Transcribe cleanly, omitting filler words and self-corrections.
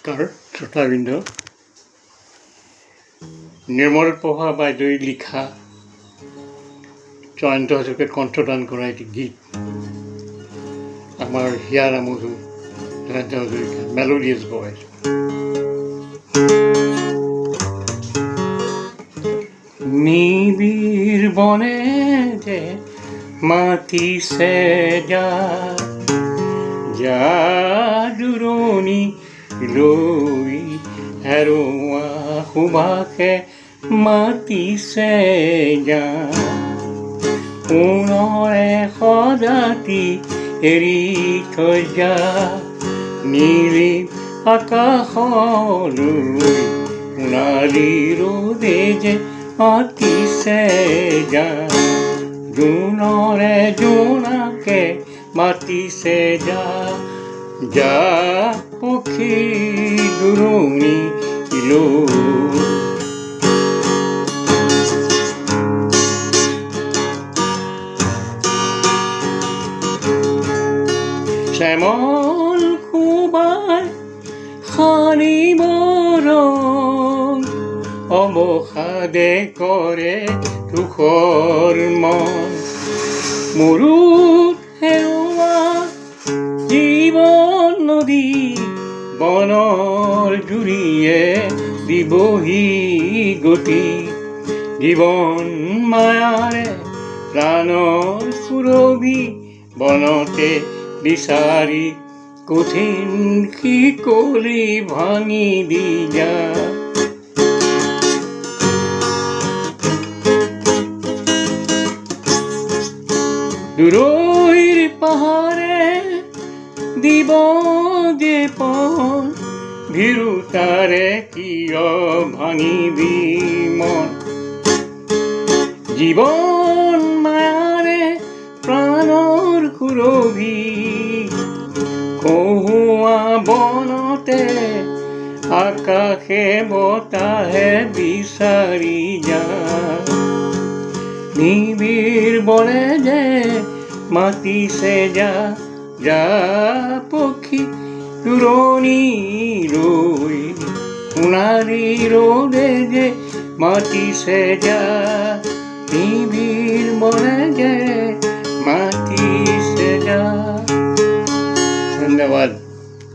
নমস্কাৰ শ্ৰোতাবৃন্দ। নিৰ্মলপ্ৰভা বাইদেৱে লিখা জয়ন্ত হাজৰিকাই কণ্ঠদান কৰা এটি গীত আমাৰ হিয়াৰ আমোদৰ জয়ন্ত হাজৰিকা মেলোডিয়াছ ভইচ। নিবিড় বনে যে মাতিছে দূৰণি লৈ হেৰুৱা সুবাসে মাতিছে পুনৰে সজাতি এৰি থৈ যা নীলি আকাশলৈ সোণালী ৰ'দে যে মাতিছে জোনৰে জোনাকে মাতিছে যা পক্ষী দূৰণি লৈ। শ্যামল সুবাই সানিব ৰং অৱসাদে কৰে তুষৰ মন মৰুত হেৰুৱা জীৱন নদী বনৰ জুৰিয়ে দিবহি গতি জীৱন মায়াৰে প্ৰাণৰ সুৰভি বনতে বিচাৰি কঠিন শিকলি ভাঙি দি যা দূৰৈৰ পাহাৰে দিব যে পন ভীৰুতাৰে কিয় ভাঙিবি মন জীৱন মায়াৰে প্ৰাণৰ সুৰভি কহুৱা বনতে আকাশে বতাহে বিচাৰি যা নিবিড় বনে যে মাতিছে যা পক্ষী দূৰণি লৈ সোণালী ৰ'দে যে মাতিছে নিবিড় বনে যে মাতিছে